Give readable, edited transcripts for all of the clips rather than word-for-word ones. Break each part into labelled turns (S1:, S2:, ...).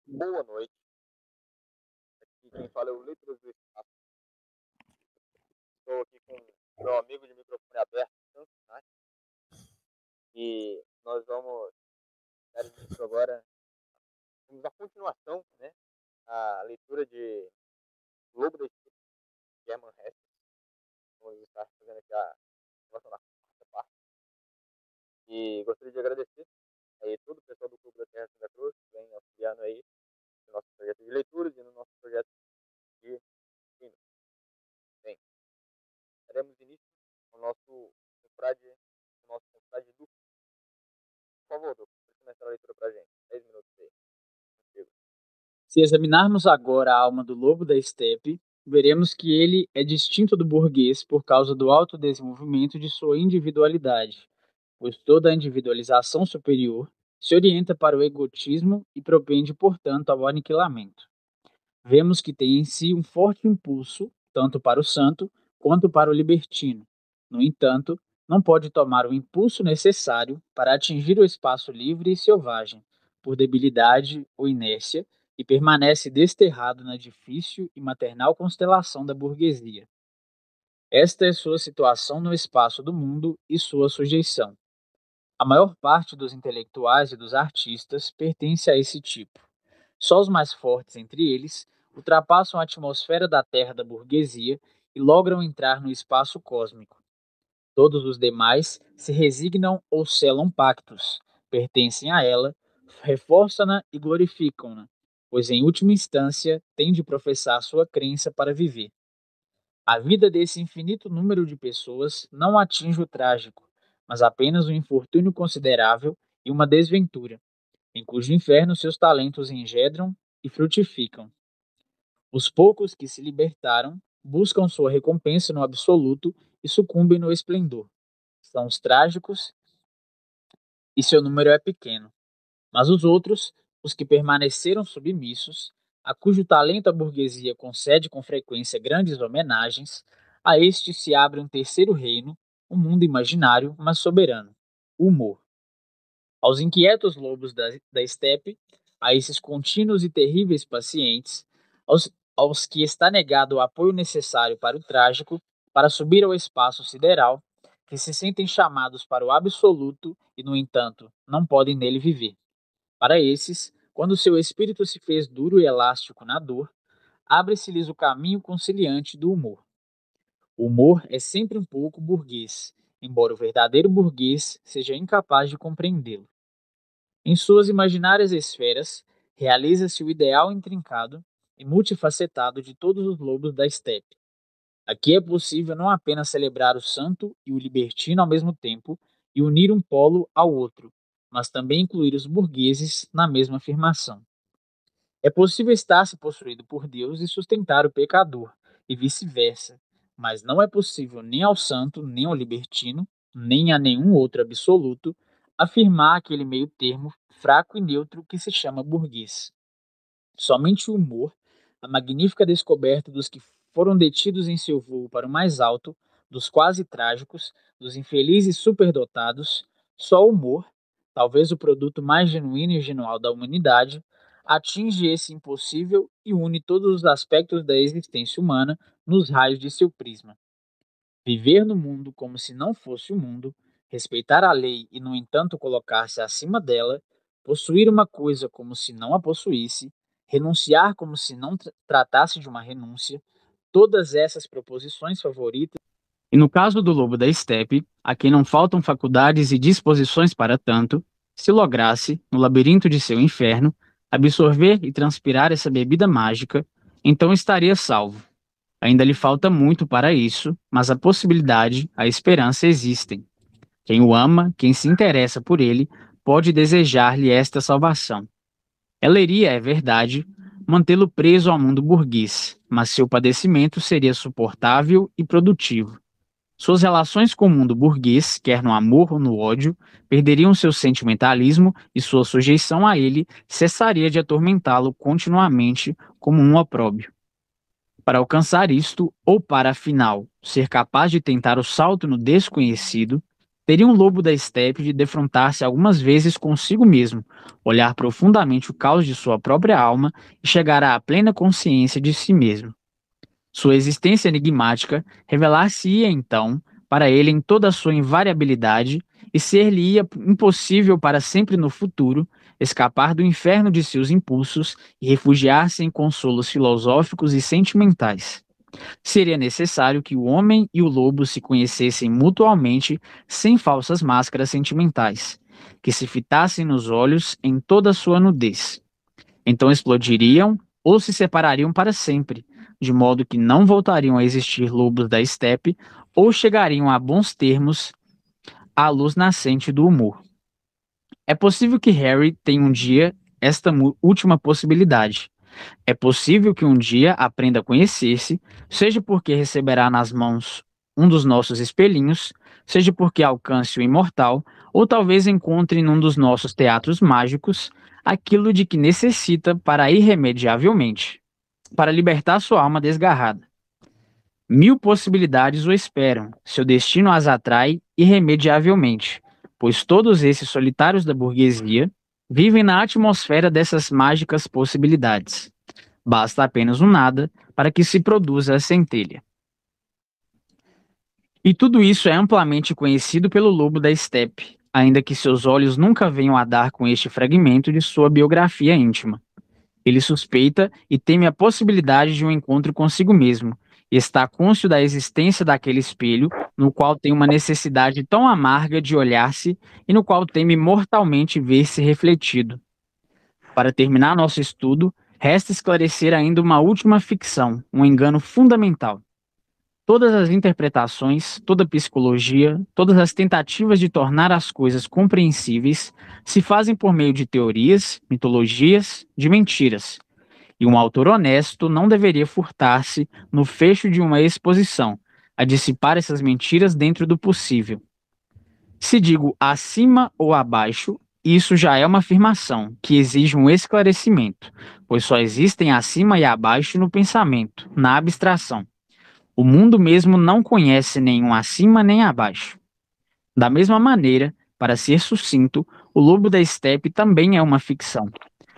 S1: Boa noite. Aqui quem fala é o Leitras do Espaço. Estou aqui com meu amigo de microfone aberto, Santos Nath, e nós vamos dar início agora a continuação, né? A leitura de Lobo da Steppe, de Hermann Hesse. Vamos estar fazendo aqui a continuação da quarta parte. E gostaria de agradecer aí todo o pessoal do Clube da Terra Santa Cruz que vem auxiliando aí no nosso projeto de leituras e no nosso projeto de ensino. Bem, daremos início ao nosso confrade Duque. Por favor, Duque, pode começar a leitura pra gente. 10 minutos aí. Contigo.
S2: Se examinarmos agora a alma do lobo da estepe, veremos que ele é distinto do burguês por causa do autodesenvolvimento de sua individualidade, pois toda a individualização superior se orienta para o egotismo e propende, portanto, ao aniquilamento. Vemos que tem em si um forte impulso, tanto para o santo quanto para o libertino. No entanto, não pode tomar o impulso necessário para atingir o espaço livre e selvagem, por debilidade ou inércia, e permanece desterrado na difícil e maternal constelação da burguesia. Esta é sua situação no espaço do mundo e sua sujeição. A maior parte dos intelectuais e dos artistas pertence a esse tipo. Só os mais fortes entre eles ultrapassam a atmosfera da terra da burguesia e logram entrar no espaço cósmico. Todos os demais se resignam ou selam pactos, pertencem a ela, reforçam-na e glorificam-na, pois em última instância têm de professar sua crença para viver. A vida desse infinito número de pessoas não atinge o trágico, mas apenas um infortúnio considerável e uma desventura, em cujo inferno seus talentos engendram e frutificam. Os poucos que se libertaram buscam sua recompensa no absoluto e sucumbem no esplendor. São os trágicos e seu número é pequeno. Mas os outros, os que permaneceram submissos, a cujo talento a burguesia concede com frequência grandes homenagens, a este se abre um terceiro reino, um mundo imaginário, mas soberano, o humor. Aos inquietos lobos da estepe, a esses contínuos e terríveis pacientes, aos que está negado o apoio necessário para o trágico, para subir ao espaço sideral, que se sentem chamados para o absoluto e, no entanto, não podem nele viver. Para esses, quando seu espírito se fez duro e elástico na dor, abre-se-lhes o caminho conciliante do humor. O humor é sempre um pouco burguês, embora o verdadeiro burguês seja incapaz de compreendê-lo. Em suas imaginárias esferas, realiza-se o ideal intrincado e multifacetado de todos os lobos da estepe. Aqui é possível não apenas celebrar o santo e o libertino ao mesmo tempo e unir um polo ao outro, mas também incluir os burgueses na mesma afirmação. É possível estar-se possuído por Deus e sustentar o pecador, e vice-versa, mas não é possível nem ao santo, nem ao libertino, nem a nenhum outro absoluto, afirmar aquele meio termo fraco e neutro que se chama burguês. Somente o humor, a magnífica descoberta dos que foram detidos em seu voo para o mais alto, dos quase trágicos, dos infelizes superdotados, só o humor, talvez o produto mais genuíno e genual da humanidade, atinge esse impossível e une todos os aspectos da existência humana nos raios de seu prisma. Viver no mundo como se não fosse o mundo, respeitar a lei e, no entanto, colocar-se acima dela, possuir uma coisa como se não a possuísse, renunciar como se não tratasse de uma renúncia, todas essas proposições favoritas. E no caso do lobo da estepe, a quem não faltam faculdades e disposições para tanto, se lograsse, no labirinto de seu inferno, absorver e transpirar essa bebida mágica, então estaria salvo. Ainda lhe falta muito para isso, mas a possibilidade, a esperança existem. Quem o ama, quem se interessa por ele, pode desejar-lhe esta salvação. Ela iria, é verdade, mantê-lo preso ao mundo burguês, mas seu padecimento seria suportável e produtivo. Suas relações com o mundo burguês, quer no amor ou no ódio, perderiam seu sentimentalismo e sua sujeição a ele cessaria de atormentá-lo continuamente como um opróbrio. Para alcançar isto, ou para, afinal, ser capaz de tentar o salto no desconhecido, Teria um lobo da estepe de defrontar-se algumas vezes consigo mesmo, olhar profundamente o caos de sua própria alma e chegar à plena consciência de si mesmo. Sua existência enigmática revelar-se-ia então para ele em toda a sua invariabilidade e ser-lhe-ia impossível para sempre no futuro escapar do inferno de seus impulsos e refugiar-se em consolos filosóficos e sentimentais. Seria necessário que o homem e o lobo se conhecessem mutualmente sem falsas máscaras sentimentais, que se fitassem nos olhos em toda a sua nudez. Então explodiriam ou se separariam para sempre, de modo que não voltariam a existir lobos da estepe ou chegariam a bons termos à luz nascente do humor. É possível que Harry tenha um dia esta última possibilidade. É possível que um dia aprenda a conhecer-se, seja porque receberá nas mãos um dos nossos espelhinhos, seja porque alcance o imortal, ou talvez encontre num dos nossos teatros mágicos aquilo de que necessita para irremediavelmente, para libertar sua alma desgarrada. 1000 possibilidades o esperam, seu destino as atrai irremediavelmente, pois todos esses solitários da burguesia vivem na atmosfera dessas mágicas possibilidades. Basta apenas um nada para que se produza a centelha. E tudo isso é amplamente conhecido pelo lobo da estepe, ainda que seus olhos nunca venham a dar com este fragmento de sua biografia íntima. Ele suspeita e teme a possibilidade de um encontro consigo mesmo, e está cônscio da existência daquele espelho, no qual tem uma necessidade tão amarga de olhar-se e no qual teme mortalmente ver-se refletido. Para terminar nosso estudo, resta esclarecer ainda uma última ficção, um engano fundamental. Todas as interpretações, toda a psicologia, todas as tentativas de tornar as coisas compreensíveis se fazem por meio de teorias, mitologias, de mentiras. E um autor honesto não deveria furtar-se, no fecho de uma exposição, a dissipar essas mentiras dentro do possível. Se digo acima ou abaixo, isso já é uma afirmação que exige um esclarecimento, pois só existem acima e abaixo no pensamento, na abstração. O mundo mesmo não conhece nenhum acima nem abaixo. Da mesma maneira, para ser sucinto, o lobo da estepe também é uma ficção.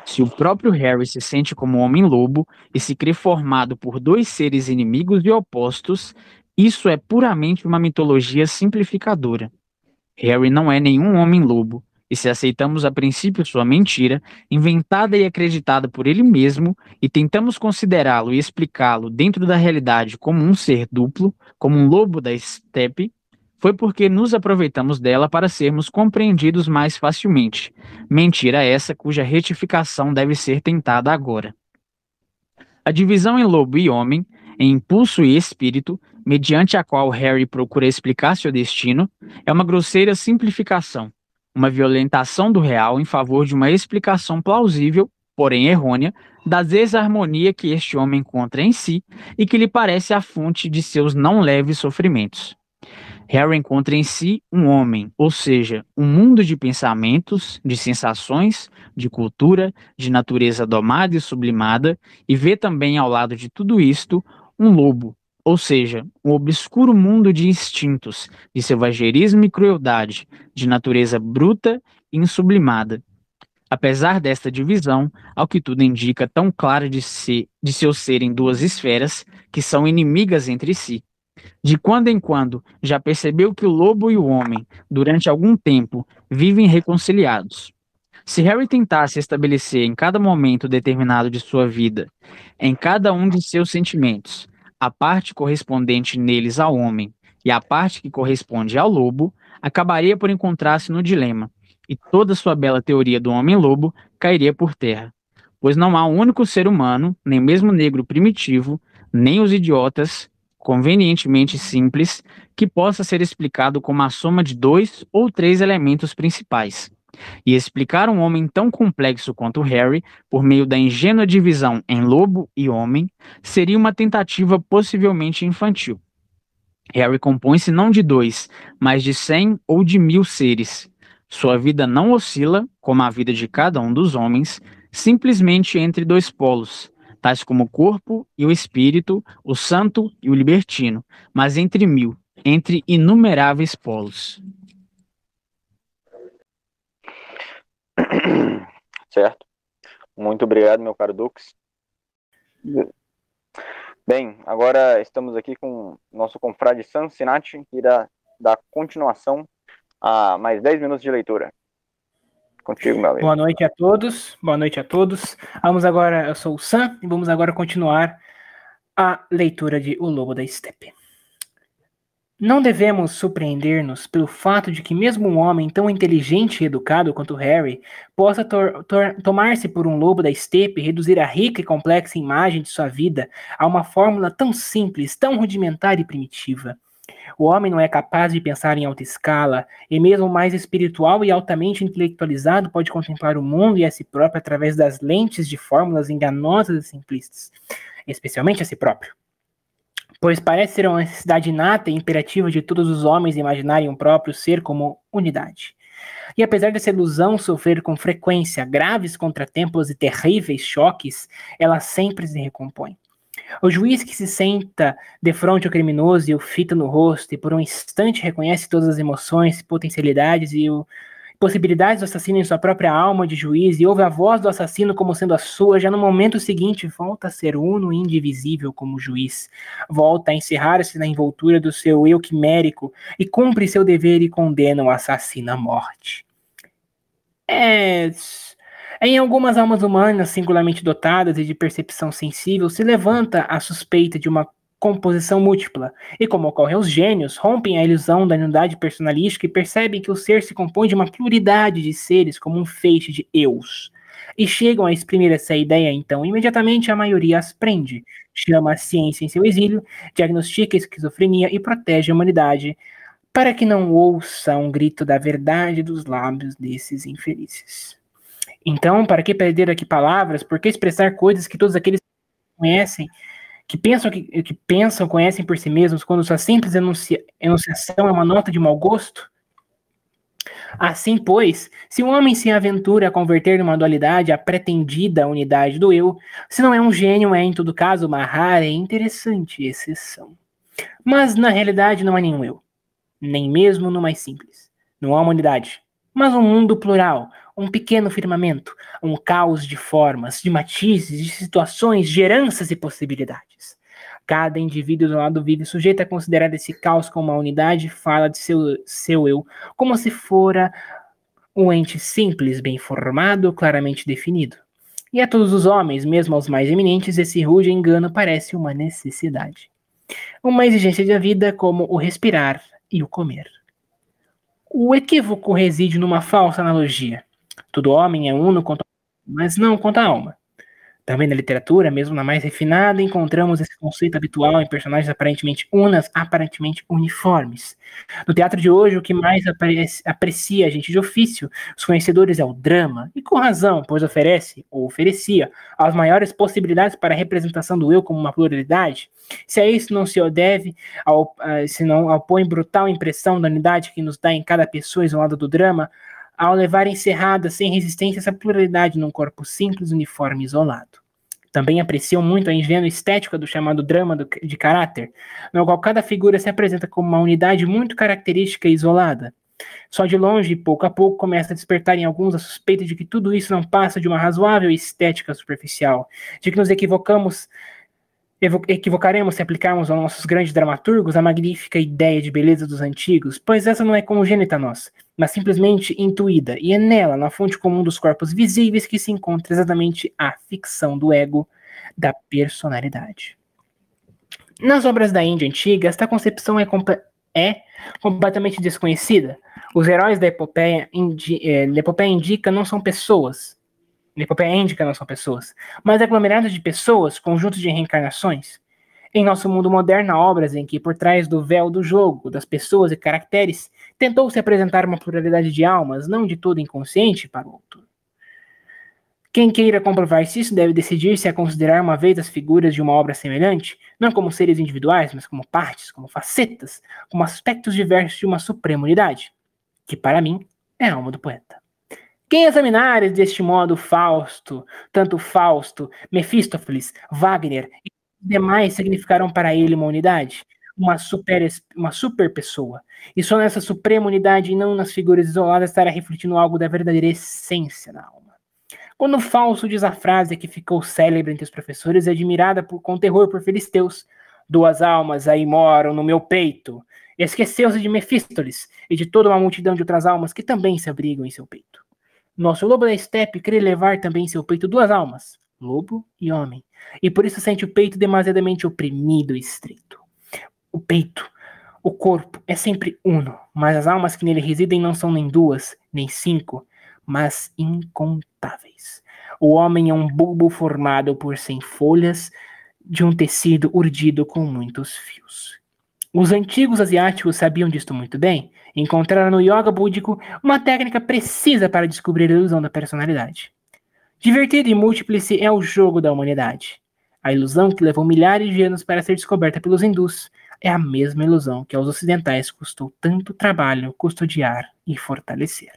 S2: Se o próprio Harry se sente como homem-lobo e se crê formado por dois seres inimigos e opostos, isso é puramente uma mitologia simplificadora. Harry não é nenhum homem-lobo, e se aceitamos a princípio sua mentira, inventada e acreditada por ele mesmo, e tentamos considerá-lo e explicá-lo dentro da realidade como um ser duplo, como um lobo da estepe, foi porque nos aproveitamos dela para sermos compreendidos mais facilmente. Mentira essa cuja retificação deve ser tentada agora. A divisão em lobo e homem, em impulso e espírito, mediante a qual Harry procura explicar seu destino, é uma grosseira simplificação, uma violentação do real em favor de uma explicação plausível, porém errônea, da desarmonia que este homem encontra em si e que lhe parece a fonte de seus não leves sofrimentos. Harry encontra em si um homem, ou seja, um mundo de pensamentos, de sensações, de cultura, de natureza domada e sublimada, e vê também ao lado de tudo isto um lobo, ou seja, um obscuro mundo de instintos, de selvagerismo e crueldade, de natureza bruta e insublimada. Apesar desta divisão, ao que tudo indica tão clara de seu ser em duas esferas, que são inimigas entre si. De quando em quando, já percebeu que o lobo e o homem, durante algum tempo, vivem reconciliados. Se Harry tentasse estabelecer em cada momento determinado de sua vida, em cada um de seus sentimentos, a parte correspondente neles ao homem e a parte que corresponde ao lobo, acabaria por encontrar-se no dilema, e toda sua bela teoria do homem-lobo cairia por terra. Pois não há um único ser humano, nem mesmo negro primitivo, nem os idiotas, convenientemente simples, que possa ser explicado como a soma de 2 ou 3 elementos principais. E explicar um homem tão complexo quanto Harry, por meio da ingênua divisão em lobo e homem, seria uma tentativa possivelmente infantil. Harry compõe-se não de 2, mas de 100 ou de 1000 seres. Sua vida não oscila, como a vida de cada um dos homens, simplesmente entre dois polos, tais como o corpo e o espírito, o santo e o libertino, mas entre 1000, entre inumeráveis polos.
S1: Certo? Muito obrigado, meu caro Dux. Bem, agora estamos aqui com o nosso confrade Sancinati, que irá dar continuação a mais 10 minutos de leitura. Contigo, meu amigo.
S3: Boa noite a todos. Boa noite a todos. Vamos agora, eu sou o Sam, e vamos agora continuar a leitura de O Lobo da Estepe. Não devemos surpreender-nos pelo fato de que mesmo um homem tão inteligente e educado quanto Harry possa tomar-se por um lobo da estepe e reduzir a rica e complexa imagem de sua vida a uma fórmula tão simples, tão rudimentar e primitiva. O homem não é capaz de pensar em alta escala, e mesmo o mais espiritual e altamente intelectualizado pode contemplar o mundo e a si próprio através das lentes de fórmulas enganosas e simplistas, especialmente a si próprio. Pois parece ser uma necessidade inata e imperativa de todos os homens imaginarem um próprio ser como unidade. E apesar dessa ilusão sofrer com frequência graves contratempos e terríveis choques, ela sempre se recompõe. O juiz que se senta defronte ao criminoso e o fita no rosto e por um instante reconhece todas as emoções, potencialidades e possibilidades do assassino em sua própria alma de juiz e ouve a voz do assassino como sendo a sua, já no momento seguinte volta a ser uno e indivisível como juiz, volta a encerrar-se na envoltura do seu eu quimérico e cumpre seu dever e condena o assassino à morte. Em algumas almas humanas singularmente dotadas e de percepção sensível se levanta a suspeita de uma composição múltipla, e como ocorre aos gênios, rompem a ilusão da unidade personalística e percebem que o ser se compõe de uma pluralidade de seres como um feixe de eus. E chegam a exprimir essa ideia, então, imediatamente a maioria as prende, chama a ciência em seu exílio, diagnostica a esquizofrenia e protege a humanidade, para que não ouça um grito da verdade dos lábios desses infelizes. Então, para que perder aqui palavras? Por que expressar coisas que todos aqueles que conhecem, que pensam, conhecem por si mesmos, quando sua simples enunciação é uma nota de mau gosto? Assim, pois, se um homem se aventura a converter numa dualidade a pretendida unidade do eu, se não é um gênio, é em todo caso uma rara e interessante exceção. Mas na realidade não há nenhum eu, nem mesmo no mais simples. Não há uma unidade, mas um mundo plural, um pequeno firmamento, um caos de formas, de matizes, de situações, de heranças e possibilidades. Cada indivíduo do lado vive sujeito a considerar esse caos como uma unidade e fala de seu eu como se fora um ente simples, bem formado, claramente definido. E a todos os homens, mesmo aos mais eminentes, esse rude engano parece uma necessidade. Uma exigência da vida como o respirar e o comer. O equívoco reside numa falsa analogia. Todo homem é uno quanto mas não quanto à alma. Também na literatura, mesmo na mais refinada, encontramos esse conceito habitual em personagens aparentemente unas, aparentemente uniformes. No teatro de hoje, o que mais aprecia a gente de ofício, os conhecedores, é o drama, e com razão, pois oferece, ou oferecia, as maiores possibilidades para a representação do eu como uma pluralidade. Se a isso não se deve, senão ao pôr em brutal impressão da unidade que nos dá em cada pessoa isolada do drama, ao levar encerrada, sem resistência, essa pluralidade num corpo simples, uniforme e isolado. Também apreciam muito a ingênua estética do chamado drama de caráter, no qual cada figura se apresenta como uma unidade muito característica e isolada. Só de longe, pouco a pouco, começa a despertar em alguns a suspeita de que tudo isso não passa de uma razoável estética superficial, de que nos equivocaremos se aplicarmos aos nossos grandes dramaturgos a magnífica ideia de beleza dos antigos, pois essa não é congênita a nós, mas simplesmente intuída, e é nela, na fonte comum dos corpos visíveis, que se encontra exatamente a ficção do ego, da personalidade. Nas obras da Índia antiga, esta concepção é completamente desconhecida. Os heróis da epopeia indica não são pessoas, mas aglomerados de pessoas, conjuntos de reencarnações. Em nosso mundo moderno, há obras em que, por trás do véu do jogo, das pessoas e caracteres, tentou-se apresentar uma pluralidade de almas, não de todo inconsciente para o autor. Quem queira comprovar se isso deve decidir-se a considerar uma vez as figuras de uma obra semelhante, não como seres individuais, mas como partes, como facetas, como aspectos diversos de uma suprema unidade, que para mim é a alma do poeta. Quem examinar deste modo Fausto, Mefistófeles, Wagner e demais significarão para ele uma unidade uma super pessoa. E só nessa suprema unidade e não nas figuras isoladas estará refletindo algo da verdadeira essência da alma. Quando Fausto diz a frase que ficou célebre entre os professores e admirada com terror por filisteus, 2 almas aí moram no meu peito, esqueceu-se de Mefístoles e de toda uma multidão de outras almas que também se abrigam em seu peito. Nosso lobo da estepe queria levar também em seu peito 2 almas, lobo e homem, e por isso sente o peito demasiadamente oprimido e estreito. O peito, o corpo, é sempre uno, mas as almas que nele residem não são nem 2, nem 5, mas incontáveis. O homem é um bulbo formado por 100 folhas de um tecido urdido com muitos fios. Os antigos asiáticos sabiam disto muito bem. Encontraram no yoga búdico uma técnica precisa para descobrir a ilusão da personalidade. Divertido e múltiplice é o jogo da humanidade. A ilusão que levou milhares de anos para ser descoberta pelos hindus é a mesma ilusão que aos ocidentais custou tanto trabalho custodiar e fortalecer.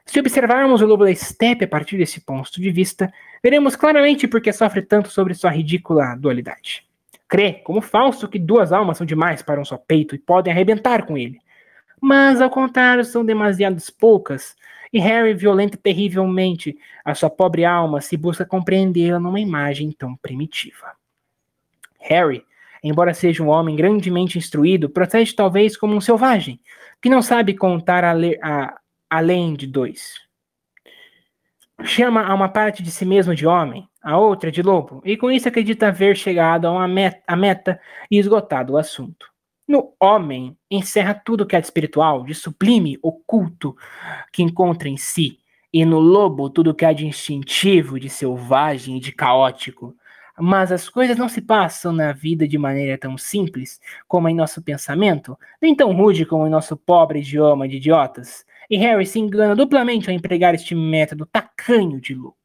S3: Se observarmos o lobo da estepe a partir desse ponto de vista, veremos claramente por que sofre tanto sobre sua ridícula dualidade. Crê, como Fausto, que 2 almas são demais para um só peito e podem arrebentar com ele. Mas, ao contrário, são demasiadas poucas, e Harry violenta terrivelmente a sua pobre alma se busca compreendê-la numa imagem tão primitiva. Harry, embora seja um homem grandemente instruído, procede talvez como um selvagem, que não sabe contar além de 2. Chama a uma parte de si mesmo de homem, a outra de lobo, e com isso acredita haver chegado a meta e esgotado o assunto. No homem, encerra tudo que é de espiritual, de sublime, oculto, que encontra em si, e no lobo tudo que há de instintivo, de selvagem e de caótico. Mas as coisas não se passam na vida de maneira tão simples como em nosso pensamento, nem tão rude como em nosso pobre idioma de idiotas. E Harry se engana duplamente ao empregar este método tacanho de lobo.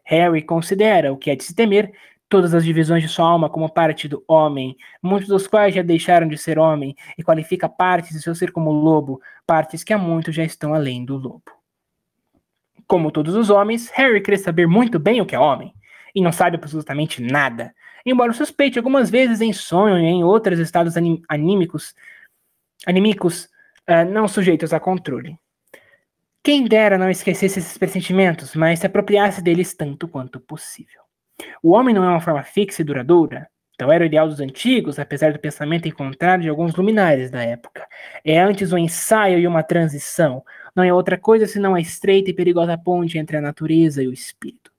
S3: Harry considera o que é de se temer todas as divisões de sua alma como parte do homem, muitos dos quais já deixaram de ser homem, e qualifica partes de seu ser como lobo, partes que há muito já estão além do lobo. Como todos os homens, Harry crê saber muito bem o que é homem, e não sabe absolutamente nada, embora suspeite algumas vezes em sonho e em outros estados anímicos não sujeitos a controle. Quem dera não esquecesse esses pressentimentos, mas se apropriasse deles tanto quanto possível. O homem não é uma forma fixa e duradoura. Então era o ideal dos antigos, apesar do pensamento encontrado de alguns luminares da época. É antes um ensaio e uma transição. Não é outra coisa senão a estreita e perigosa ponte entre a natureza e o espírito.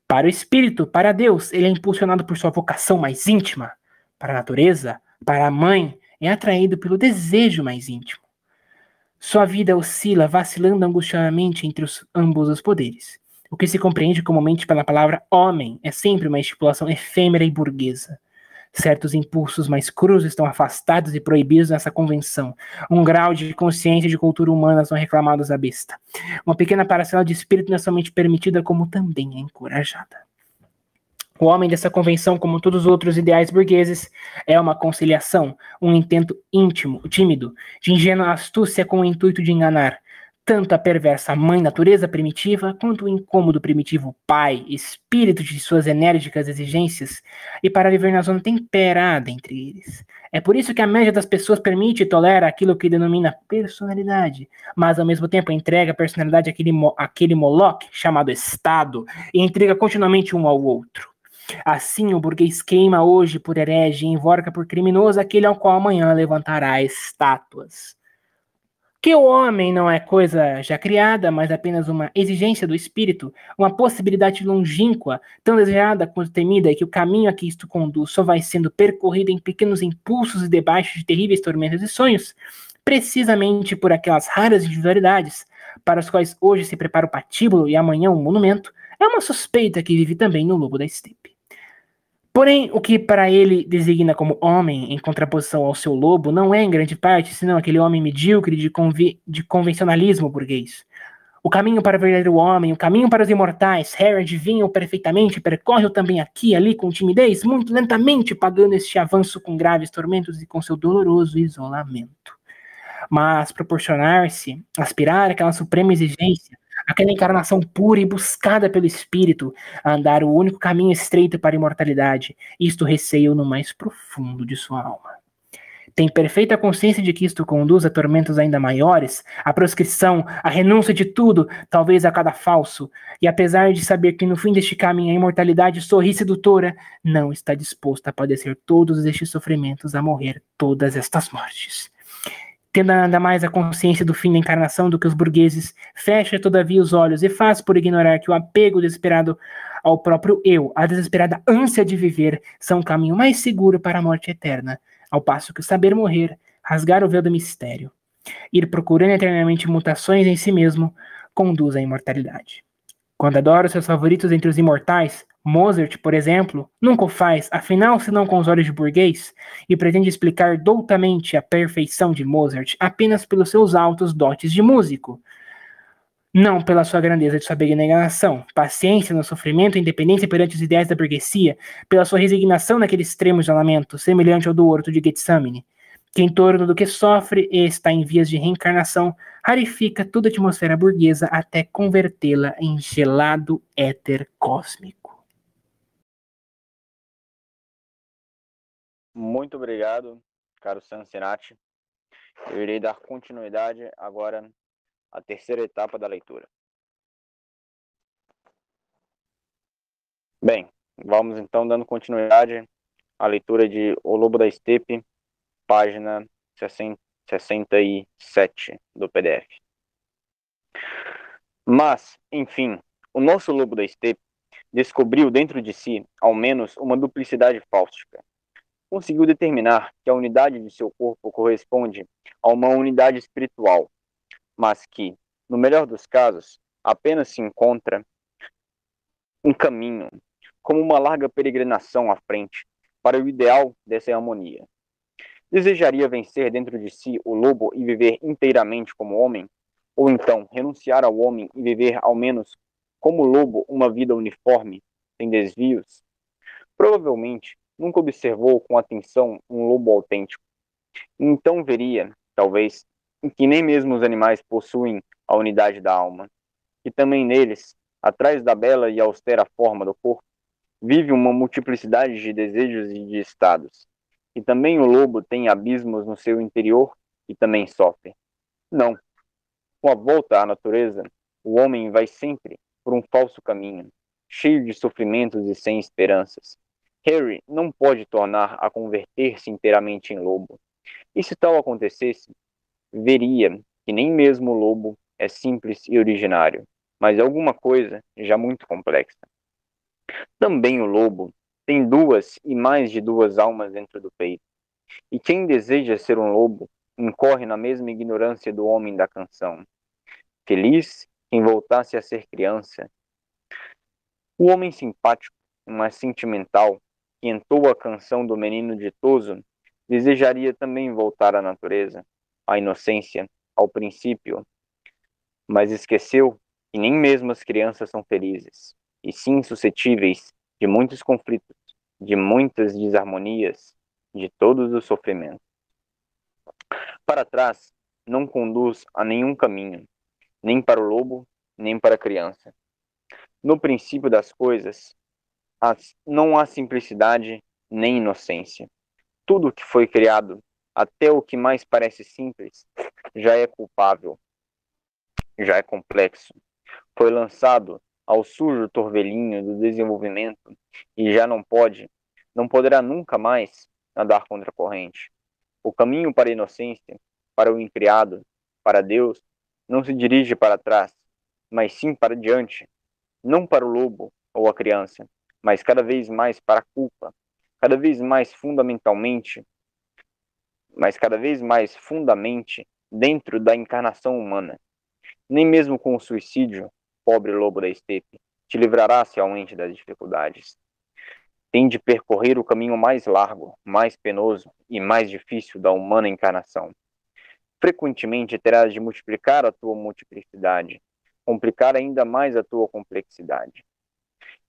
S3: Para o espírito, para Deus, ele é impulsionado por sua vocação mais íntima. Para a natureza, para a mãe, é atraído pelo desejo mais íntimo. Sua vida oscila, vacilando angustiosamente entre ambos os poderes. O que se compreende comumente pela palavra homem é sempre uma estipulação efêmera e burguesa. Certos impulsos mais crus estão afastados e proibidos nessa convenção. Um grau de consciência e de cultura humana são reclamados à besta. Uma pequena parcela de espírito não é somente permitida, como também é encorajada. O homem dessa convenção, como todos os outros ideais burgueses, é uma conciliação, um intento íntimo, tímido, de ingênua astúcia com o intuito de enganar tanto a perversa mãe natureza primitiva, quanto o incômodo primitivo pai, espírito de suas enérgicas exigências, e para viver na zona temperada entre eles. É por isso que a média das pessoas permite e tolera aquilo que denomina personalidade, mas ao mesmo tempo entrega a personalidade àquele moloque chamado Estado, e intriga continuamente um ao outro. Assim, o burguês queima hoje por herege e invoca por criminoso aquele ao qual amanhã levantará estátuas. Que o homem não é coisa já criada, mas apenas uma exigência do espírito, uma possibilidade longínqua, tão desejada quanto temida, e que o caminho a que isto conduz só vai sendo percorrido em pequenos impulsos e debaixo de terríveis tormentos e sonhos, precisamente por aquelas raras individualidades, para as quais hoje se prepara o patíbulo e amanhã o monumento, é uma suspeita que vive também no lobo da estepe. Porém, o que para ele designa como homem, em contraposição ao seu lobo, não é em grande parte senão aquele homem medíocre de convencionalismo burguês. O caminho para o verdadeiro homem, o caminho para os imortais, Harry adivinha-o perfeitamente, percorre-o também aqui e ali com timidez, muito lentamente pagando este avanço com graves tormentos e com seu doloroso isolamento. Mas proporcionar-se, aspirar àquela suprema exigência, aquela encarnação pura e buscada pelo espírito, a andar o único caminho estreito para a imortalidade, isto receio no mais profundo de sua alma. Tem perfeita consciência de que isto conduz a tormentos ainda maiores, a proscrição, a renúncia de tudo, talvez a cada falso, e apesar de saber que no fim deste caminho a imortalidade sorri sedutora, não está disposto a padecer todos estes sofrimentos, a morrer todas estas mortes. Tendo ainda mais a consciência do fim da encarnação do que os burgueses, fecha todavia os olhos e faz por ignorar que o apego desesperado ao próprio eu, a desesperada ânsia de viver, são o caminho mais seguro para a morte eterna, ao passo que o saber morrer, rasgar o véu do mistério, ir procurando eternamente mutações em si mesmo, conduz à imortalidade. Quando adora seus favoritos entre os imortais, Mozart, por exemplo, nunca o faz, afinal, senão com os olhos de burguês, e pretende explicar doutamente a perfeição de Mozart apenas pelos seus altos dotes de músico, não pela sua grandeza de sua abnegação, paciência no sofrimento e independência perante os ideais da burguesia, pela sua resignação naquele extremo isolamento, semelhante ao do horto de Getsemane, que em torno do que sofre e está em vias de reencarnação, rarifica toda a atmosfera burguesa até convertê-la em gelado éter cósmico.
S1: Muito obrigado, caro Sancinati. Eu irei dar continuidade agora à terceira etapa da leitura. Bem, vamos então dando continuidade à leitura de O Lobo da Estepe, página 67 do PDF. Mas, enfim, o nosso Lobo da Estepe descobriu dentro de si, ao menos, uma duplicidade fáustica. Conseguiu determinar que a unidade de seu corpo corresponde a uma unidade espiritual, mas que, no melhor dos casos, apenas se encontra um caminho, como uma larga peregrinação à frente, para o ideal dessa harmonia. Desejaria vencer dentro de si o lobo e viver inteiramente como homem? Ou então renunciar ao homem e viver, ao menos, como lobo, uma vida uniforme, sem desvios? Provavelmente, nunca observou com atenção um lobo autêntico. Então veria, talvez, que nem mesmo os animais possuem a unidade da alma, que também neles, atrás da bela e austera forma do corpo, vive uma multiplicidade de desejos e de estados. E também o lobo tem abismos no seu interior e também sofre. Não. Com a volta à natureza, o homem vai sempre por um falso caminho, cheio de sofrimentos e sem esperanças. Harry não pode tornar a converter-se inteiramente em lobo. E se tal acontecesse, veria que nem mesmo o lobo é simples e originário, mas alguma coisa já muito complexa. Também o lobo tem duas e mais de duas almas dentro do peito. E quem deseja ser um lobo incorre na mesma ignorância do homem da canção. Feliz quem voltasse a ser criança. O homem simpático, mas sentimental, que entoa a canção do menino ditoso, desejaria também voltar à natureza, à inocência, ao princípio, mas esqueceu que nem mesmo as crianças são felizes, e sim suscetíveis de muitos conflitos, de muitas desarmonias, de todos os sofrimentos. Para trás não conduz a nenhum caminho, nem para o lobo, nem para a criança. No princípio das coisas, não há simplicidade nem inocência. Tudo o que foi criado, até o que mais parece simples, já é culpável, já é complexo. Foi lançado ao sujo torvelinho do desenvolvimento e já não poderá nunca mais nadar contra a corrente. O caminho para a inocência, para o incriado, para Deus, não se dirige para trás, mas sim para diante, não para o lobo ou a criança, mas cada vez mais para a culpa, cada vez mais fundamentalmente dentro da encarnação humana. Nem mesmo com o suicídio, pobre lobo da estepe, te livrarás realmente das dificuldades. Tem de percorrer o caminho mais largo, mais penoso e mais difícil da humana encarnação. Frequentemente terás de multiplicar a tua multiplicidade, complicar ainda mais a tua complexidade.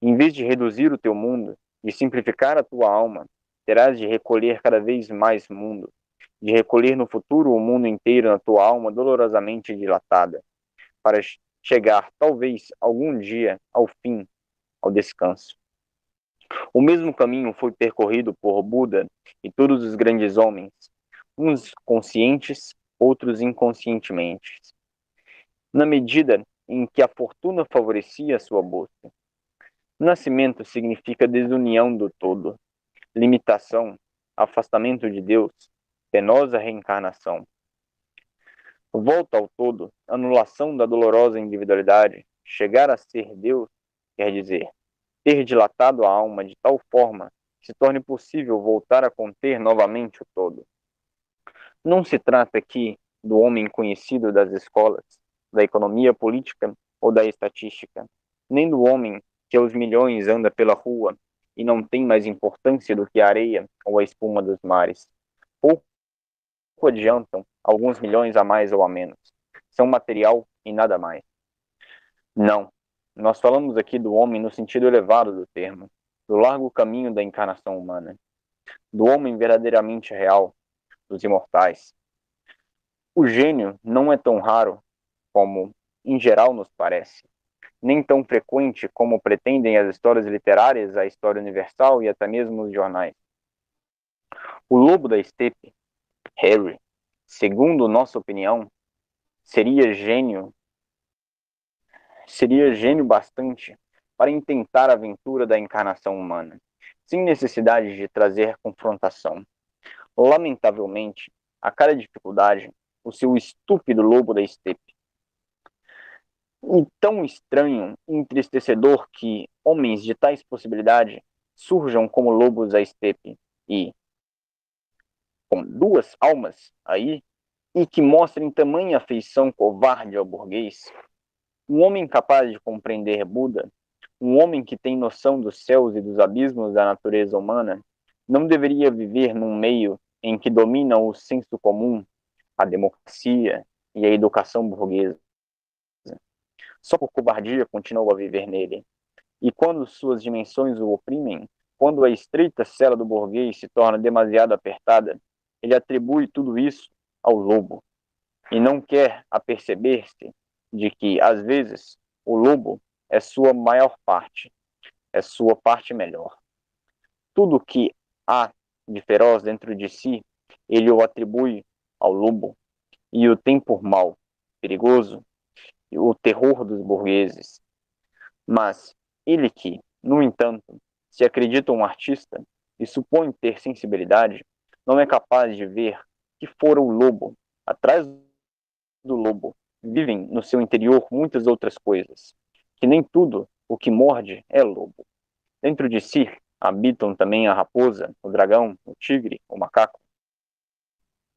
S1: Em vez de reduzir o teu mundo, de simplificar a tua alma, terás de recolher cada vez mais mundo, de recolher no futuro o mundo inteiro na tua alma dolorosamente dilatada, para chegar, talvez, algum dia, ao fim, ao descanso. O mesmo caminho foi percorrido por Buda e todos os grandes homens. uns conscientes, outros inconscientemente, na medida em que a fortuna favorecia a sua busca. Nascimento significa desunião do todo, limitação, afastamento de Deus, penosa reencarnação. Volta ao todo, anulação da dolorosa individualidade, chegar a ser Deus, quer dizer, ter dilatado a alma de tal forma que se torne possível voltar a conter novamente o todo. Não se trata aqui do homem conhecido das escolas, da economia política ou da estatística, nem do homem que aos milhões anda pela rua e não tem mais importância do que a areia ou a espuma dos mares. Pouco adiantam alguns milhões a mais ou a menos. São material e nada mais. Não. Nós falamos aqui do homem no sentido elevado do termo, do largo caminho da encarnação humana, do homem verdadeiramente real, dos imortais. O gênio não é tão raro como, em geral, nos parece, nem tão frequente como pretendem as histórias literárias, a história universal e até mesmo os jornais. O lobo da estepe, Harry, segundo nossa opinião, seria gênio bastante para intentar a aventura da encarnação humana, sem necessidade de trazer confrontação. Lamentavelmente, a cada dificuldade, o seu estúpido lobo da estepe. E tão estranho e entristecedor que homens de tais possibilidades surjam como lobos da estepe e, com duas almas aí, e que mostrem tamanha afeição covarde ao burguês. Um homem capaz de compreender Buda, um homem que tem noção dos céus e dos abismos da natureza humana, não deveria viver num meio em que dominam o senso comum, a democracia e a educação burguesa. Só por cobardia continuou a viver nele. E quando suas dimensões o oprimem, quando a estreita cela do burguês se torna demasiado apertada, ele atribui tudo isso ao lobo. E não quer aperceber-se de que, às vezes, o lobo é sua maior parte, é sua parte melhor. Tudo que há de feroz dentro de si, ele o atribui ao lobo e o tem por mal, perigoso, e o terror dos burgueses. Mas ele que, no entanto, se acredita um artista e supõe ter sensibilidade, não é capaz de ver que fora o lobo, atrás do lobo, vivem no seu interior muitas outras coisas, que nem tudo o que morde é lobo. Dentro de si habitam também a raposa, o dragão, o tigre, o macaco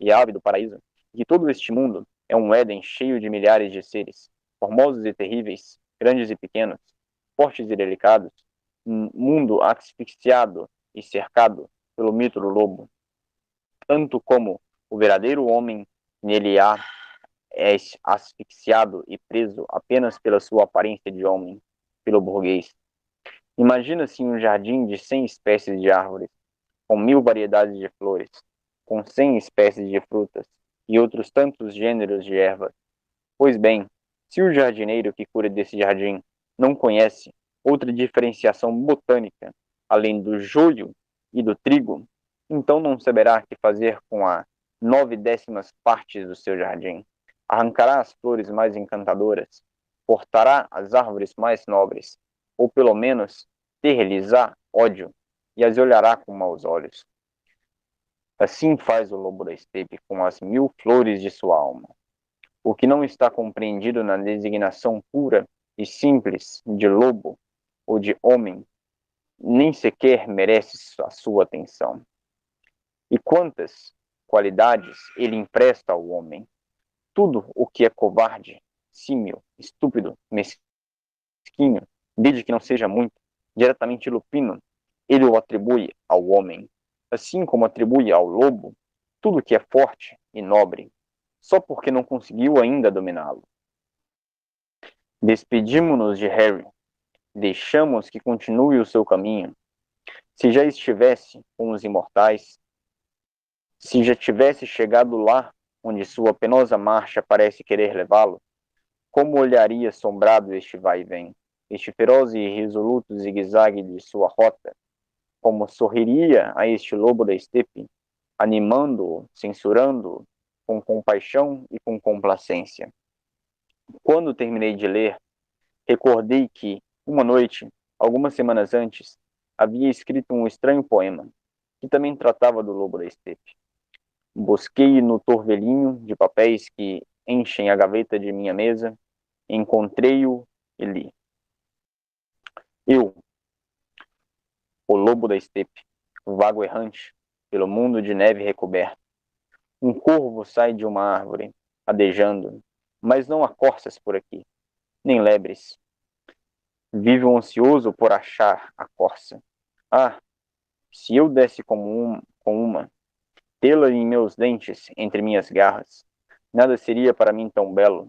S1: e a ave do paraíso, e que todo este mundo é um Éden cheio de milhares de seres, formosos e terríveis, grandes e pequenos, fortes e delicados, um mundo asfixiado e cercado pelo mito do lobo. Tanto como o verdadeiro homem nele é asfixiado e preso apenas pela sua aparência de homem, pelo burguês. Imagina-se um jardim de 100 espécies de árvores, com 1000 variedades de flores, com 100 espécies de frutas e outros tantos gêneros de ervas. Pois bem, se o jardineiro que cuida desse jardim não conhece outra diferenciação botânica, além do joio e do trigo, então não saberá o que fazer com a 9/10 partes do seu jardim. Arrancará as flores mais encantadoras, cortará as árvores mais nobres, ou pelo menos ter-lhes-á ódio, e as olhará com maus olhos. Assim faz o lobo da estepe com as 1000 flores de sua alma. O que não está compreendido na designação pura e simples de lobo ou de homem, nem sequer merece a sua atenção. E quantas qualidades ele empresta ao homem? Tudo o que é covarde, símil, estúpido, mesquinho, desde que não seja muito, diretamente lupino, ele o atribui ao homem, assim como atribui ao lobo tudo que é forte e nobre, só porque não conseguiu ainda dominá-lo. Despedimo-nos de Harry, deixamos que continue o seu caminho. Se já estivesse com os imortais, se já tivesse chegado lá onde sua penosa marcha parece querer levá-lo, como olharia assombrado este vai e vem, este feroz e irresoluto zigue-zague de sua rota, como sorriria a este lobo da estepe, animando-o, censurando-o, com compaixão e com complacência. Quando terminei de ler, recordei que, uma noite, algumas semanas antes, havia escrito um estranho poema, que também tratava do lobo da estepe. Busquei no torvelinho de papéis que enchem a gaveta de minha mesa, encontrei-o e li. Eu, o lobo da estepe, vago errante, pelo mundo de neve recoberto. Um corvo sai de uma árvore, adejando, mas não há corças por aqui, nem lebres. Vivo ansioso por achar a corça. Ah, se eu desse com uma, tê-la em meus dentes, entre minhas garras, nada seria para mim tão belo.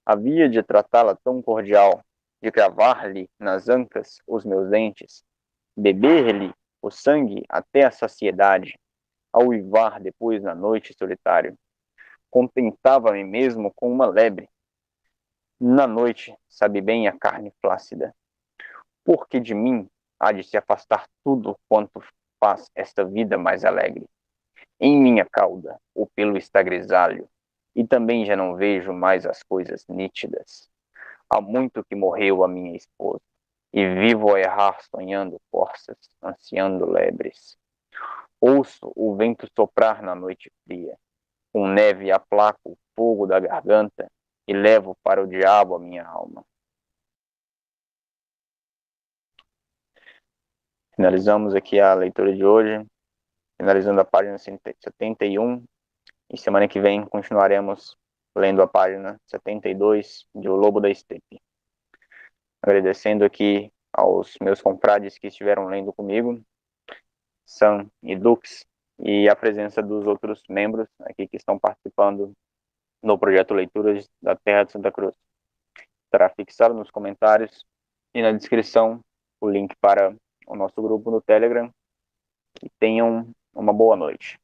S1: Havia de tratá-la tão cordial, de cravar-lhe nas ancas os meus dentes, beber-lhe o sangue até a saciedade, a uivar depois na noite solitário. Contentava-me mesmo com uma lebre. Na noite, sabe bem a carne flácida. Porque de mim há de se afastar tudo quanto faz esta vida mais alegre. Em minha cauda o pelo está grisalho, e também já não vejo mais as coisas nítidas. Há muito que morreu a minha esposa, e vivo a errar sonhando corças, ansiando lebres. Ouço o vento soprar na noite fria, com neve aplaco o fogo da garganta, e levo para o diabo a minha alma. Finalizamos aqui a leitura de hoje, finalizando a página 71, e semana que vem continuaremos lendo a página 72 de O Lobo da Estepe. Agradecendo aqui aos meus confrades que estiveram lendo comigo, Sam e Dux, e a presença dos outros membros aqui que estão participando no projeto Leituras da Terra de Santa Cruz. Estará fixado nos comentários e na descrição o link para o nosso grupo no Telegram. E tenham uma boa noite.